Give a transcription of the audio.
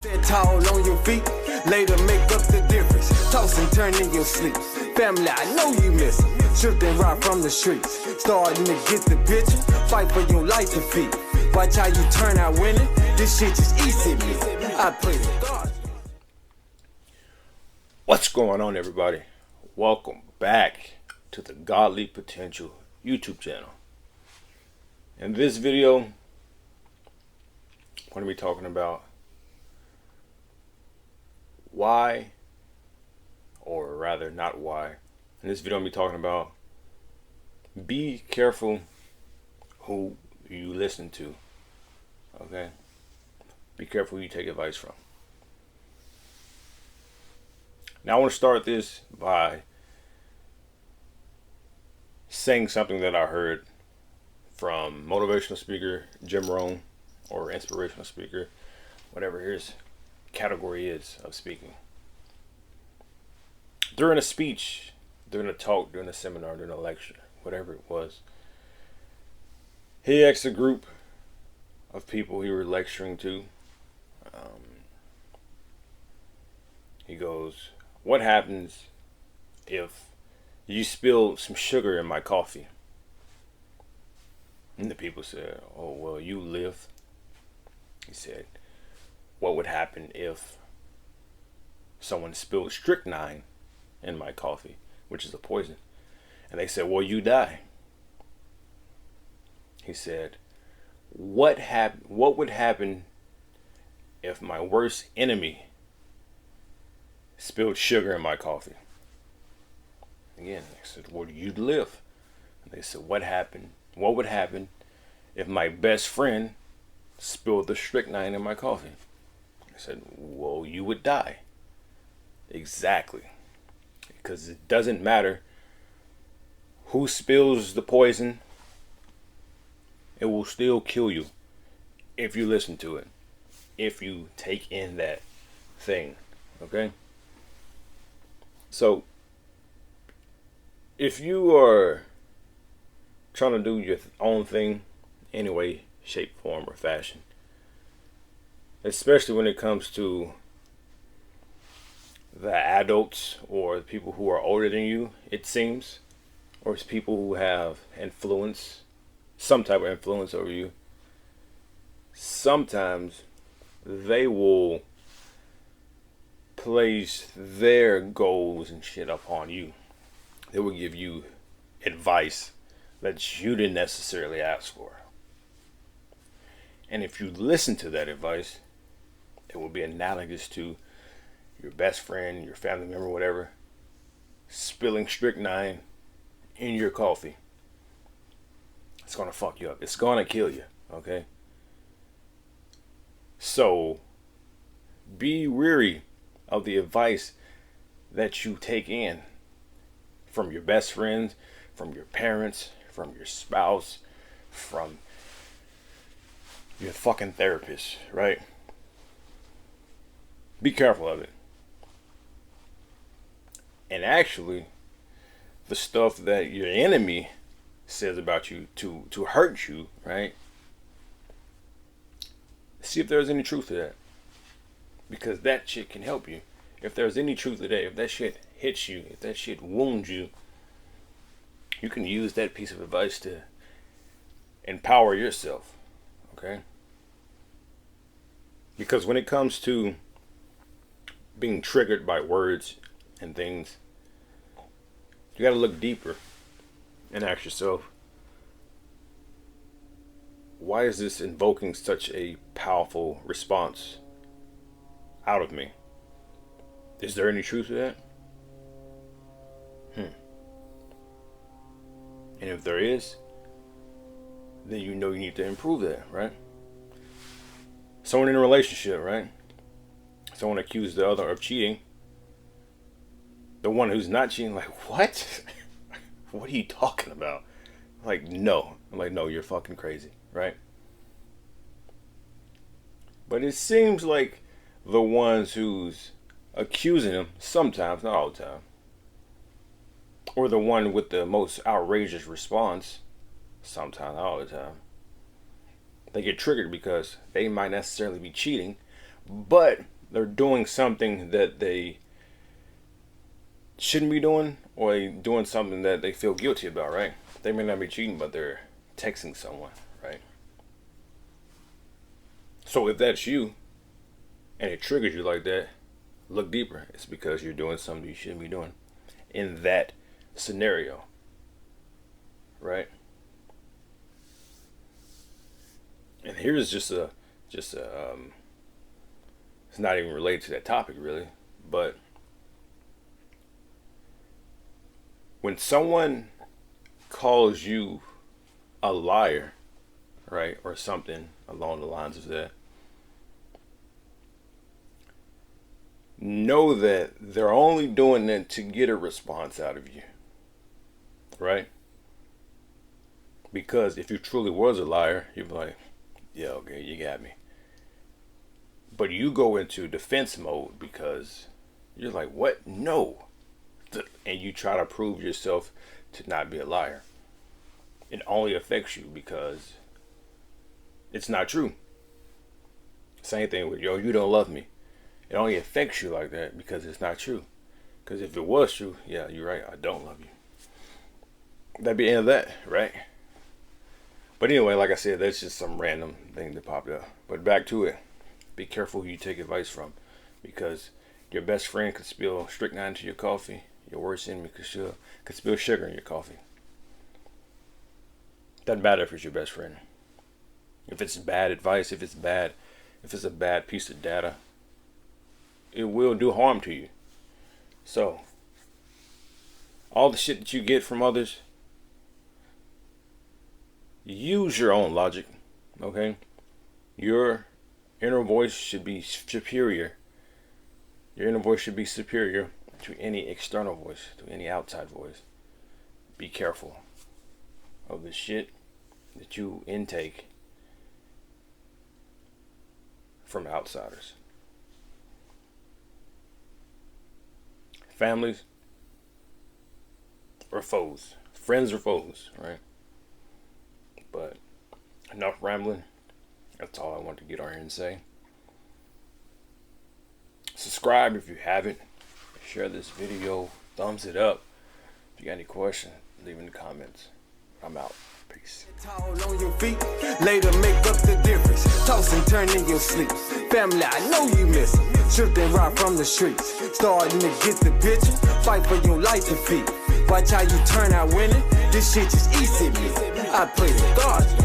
Stand tall on your feet, later make up the difference. Toss and turn in your sleep. Family, I know you miss them. Tripped and rock from the streets. Starting to get the picture. Fight for your life to feed. Watch how you turn out winning. This shit just easy me. I pray to God. What's going on, everybody? Welcome back to the Godly Potential YouTube channel. In this video, I'm going to be talking about why, or rather not why. In this video, I'm going to be talking about be careful who you listen to. Okay? Be careful who you take advice from. Now I want to start this by saying something that I heard from motivational speaker Jim Rohn, or inspirational speaker, whatever his category is of speaking. During a speech, during a talk, during a seminar, during a lecture, whatever it was, he asked a group of people he was lecturing to, he goes, "What happens if you spill some sugar in my coffee?" And the people said, "Oh, well, you live." He said, "What would happen if someone spilled strychnine in my coffee, which is a poison?" And they said, "Well, you die." He said, what would happen if my worst enemy spilled sugar in my coffee?" Again, they said, "Well, you'd live." And they said, what would happen if my best friend spilled the strychnine in my coffee?" I said, "Well, you would die." Exactly. Because it doesn't matter who spills the poison, it will still kill you if you listen to it, if you take in that thing. Okay? So, if you are trying to do your own thing, any way, shape, form, or fashion, especially when it comes to the adults or the people who are older than you, it seems, or it's people who have influence, some type of influence over you, sometimes they will place their goals and shit upon you. They will give you advice that you didn't necessarily ask for. And if you listen to that advice, it will be analogous to your best friend, your family member, whatever, spilling strychnine in your coffee. It's going to fuck you up. It's going to kill you, okay? So, be wary of the advice that you take in from your best friends, from your parents, from your spouse, from your fucking therapist, right? Be careful of it. And actually, the stuff that your enemy says about you to hurt you, right? See if there's any truth to that. Because that shit can help you. If there's any truth to that, if that shit hits you, if that shit wounds you, you can use that piece of advice to empower yourself. Okay? Because when it comes to being triggered by words and things, you got to look deeper and ask yourself, why is this invoking such a powerful response out of me? Is there any truth to that? And if there is, then you know you need to improve that, right? Someone in a relationship, right? Someone accused the other of cheating. The one who's not cheating, like, what? What are you talking about? Like, no. I'm like, no, you're fucking crazy, right? But it seems like the ones who's accusing him, sometimes, not all the time, or the one with the most outrageous response, sometimes, not all the time, they get triggered because they might necessarily be cheating, but they're doing something that they shouldn't be doing, or they doing something that they feel guilty about, right? They may not be cheating, but they're texting someone, right? So if that's you and it triggers you like that, look deeper. It's because you're doing something you shouldn't be doing in that scenario, right? And here's just a it's not even related to that topic really, but when someone calls you a liar, right, or something along the lines of that, know that they're only doing that to get a response out of you, right? Because if you truly was a liar, you'd be like, yeah, okay, you got me. But you go into defense mode because you're like, what? No. And you try to prove yourself to not be a liar. It only affects you because it's not true. Same thing with, yo, you don't love me. It only affects you like that because it's not true. Because if it was true, yeah, you're right, I don't love you. That'd be the end of that, right? But anyway, like I said, that's just some random thing that popped up. But back to it. Be careful who you take advice from. Because your best friend could spill strychnine into your coffee. Your worst enemy could spill sugar in your coffee. Doesn't matter if it's your best friend. If it's bad advice, if it's a bad piece of data, it will do harm to you. So, all the shit that you get from others, use your own logic, okay? Your inner voice should be superior. Your inner voice should be superior to any external voice, to any outside voice. Be careful of the shit that you intake from outsiders. Families or foes. Friends or foes, right? But enough rambling. That's all I want to get on here and say. Subscribe if you haven't. Share this video. Thumbs it up. If you got any questions, leave in the comments. I'm out. Peace. Tall on your feet, later make up the difference. Toss and turn in your sleep. Family, I know you miss it. Shoot and rock from the streets. Starting to get the picture. Fight for your life and feet. Watch how you turn out winning. This shit just easy me. I play the cards.